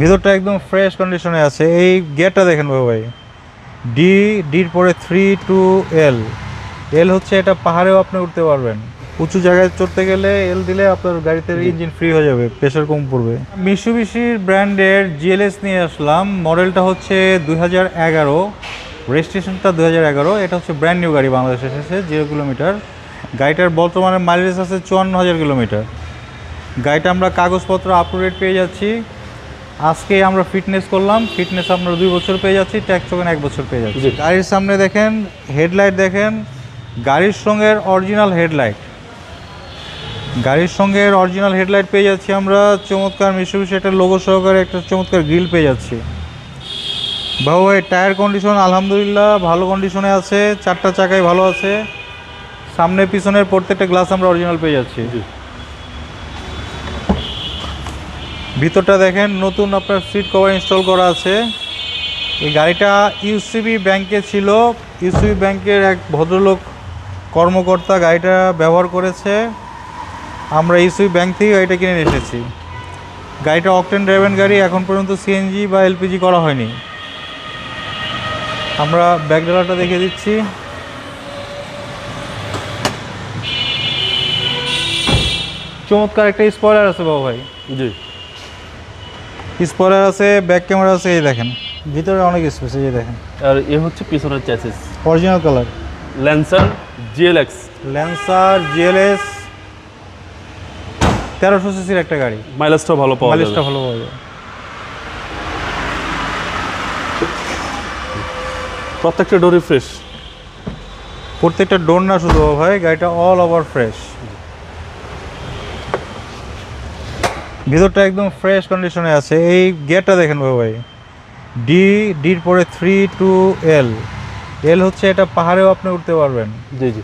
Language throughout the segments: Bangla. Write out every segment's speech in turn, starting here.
ভিতরটা একদম ফ্রেশ কন্ডিশনে আছে। এই গিয়ারটা দেখেন ভাই, ডির পরে 3 2 এল হচ্ছে, এটা পাহাড়েও আপনি উঠতে পারবেন। উঁচু জায়গায় চড়তে গেলে এল দিলে আপনার গাড়িতে ইঞ্জিন ফ্রি হয়ে যাবে, প্রেশার কম পড়বে। মিৎসুবিশির ব্র্যান্ডের জিএলএস নিয়ে আসলাম। মডেলটা হচ্ছে 2011, রেজিস্ট্রেশনটা 2011। এটা হচ্ছে ব্র্যান্ড নিউ গাড়ি, বাংলাদেশে এসেছে, 0 কিলোমিটার। গাড়িটার বর্তমানে মাইলেজ আছে 54,000 কিলোমিটার। গাড়িটা আমরা কাগজপত্র আপ টু ডেট পেয়ে যাচ্ছি। আজকে আমরা ফিটনেস করলাম, ফিটনেস আমরা 2 বছর পেয়ে যাচ্ছি, ট্যাক্স টোকেন 1 বছর পেয়ে যাচ্ছি। গাড়ির সামনে দেখেন, হেডলাইট দেখেন, গাড়ির সঙ্গে অরিজিনাল হেডলাইট, গাড়ির সঙ্গে অরিজিনাল হেডলাইট পেয়ে যাচ্ছি আমরা। চমৎকার মিৎসুবিশি একটা লোগো সহকারে একটা চমৎকার গ্রিল পেয়ে যাচ্ছি। বাবু ভাই, টায়ার কন্ডিশন আলহামদুলিল্লাহ ভালো কন্ডিশনে আছে, 4টা চাকাই ভালো আছে। সামনে পিছনের প্রত্যেকটা গ্লাস আমরা অরিজিনাল পেয়ে যাচ্ছি। ভিতরটা দেখেন, নতুন আপনার সিট কভার ইনস্টল করা আছে। এই গাড়িটা ইউসিবি ব্যাংকে ছিল, ইউসিবি ব্যাংকের এক ভদ্রলোক কর্মকর্তা গাড়িটা ব্যবহার করেছে। আমরা ইউসিবি ব্যাংক থেকে গাড়িটা কিনে নিয়ে এসেছি। গাড়িটা অকটেন ড্রাইভেন গাড়ি, এখন পর্যন্ত সিএনজি বা এলপিজি করা হয়নি। আমরা ব্যাকডালাটা দেখে দিচ্ছি। চমৎকার একটা স্পয়লার আছে বাবু ভাই। জি, স্পয়লার আছে, ব্যাক ক্যামেরা আছে। এই দেখেন ভিতরে অনেক স্পেস, এই দেখেন। আর এ হচ্ছে পিছনের chassis, original colour Lancer GLX. Lancer GLS 1300 সিসির একটা গাড়ি, মাইলেজটা ভালো পাওয়া যাবে। মাইলেজটা ভালো পাওয়া যায়। প্রত্যেকটা ডোরি ফ্রেশ। প্রত্যেকটা ডোর না শুধু ভাই, গাড়িটা অল ওভার ফ্রেশ। ভিতরটা একদম ফ্রেশ কন্ডিশনে আছে। এই গিয়ারটা দেখেন ভাই, ডির পরে 3 2 এল হচ্ছে, এটা পাহাড়েও আপনি উঠতে পারবেন। জি জি।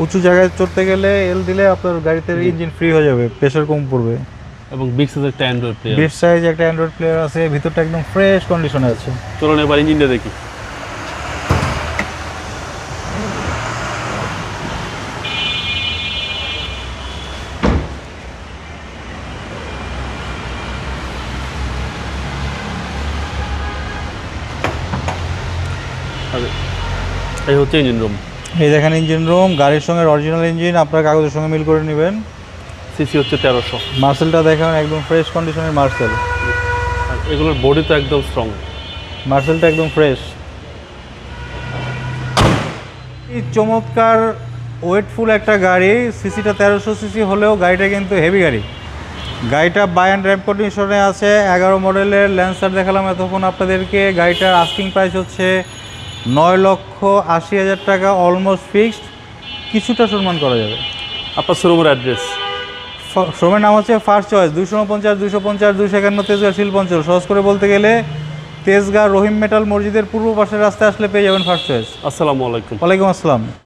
উঁচু জায়গায় চড়তে গেলে এল দিলে আপনার গাড়িতে ইঞ্জিন ফ্রি হয়ে যাবে, প্রেশার কম পড়বে। এবং বিগ সাইজের একটা অ্যান্ড্রয়েড প্লেয়ার। বিগ সাইজ একটা অ্যান্ড্রয়েড প্লেয়ার আছে। ভিতরটা একদম ফ্রেশ কন্ডিশনে আছে। চলুন এবার ইঞ্জিনটা দেখি। এই হচ্ছে ইঞ্জিন রুম। এই দেখেন ইঞ্জিন রুম, গাড়ির সঙ্গে অরিজিনাল ইঞ্জিন, আপনার কাগজের সঙ্গে মিল করে নেবেন। সিসি হচ্ছে 1300। মার্সেলটা দেখেন, একদম ফ্রেশ কন্ডিশনের মার্সেল। আর এগুলোর বডি তো একদম স্ট্রং। মার্সেলটা একদম ফ্রেশ। এই চমৎকার ওয়েটফুল একটা গাড়ি, সিসিটা 1300 সিসি হলেও গাড়িটা কিন্তু হেভি গাড়ি। গাড়িটা বাই অ্যান্ড ড্রাইভ কন্ডিশনে আছে। 11 মডেলের ল্যান্সার দেখালাম এতক্ষণ আপনাদেরকে। গাড়িটার আস্কিং প্রাইস হচ্ছে 9,80,000 টাকা, অলমোস্ট ফিক্সড। কিছুটা সম্মান করা যাবে। আপনার শোরুমের অ্যাড্রেস? শোরুমের নাম হচ্ছে ফার্স্ট চয়েস, 249 250 251 তেজগাঁ শিল্পাঞ্চল। সহজ করে বলতে গেলে তেজগাঁ রহিম মেটাল মসজিদের পূর্ব পাশের রাস্তায় আসলে পেয়ে যাবেন ফার্স্ট চয়েস। আসসালামু আলাইকুম। ওয়ালাইকুম আসসালাম।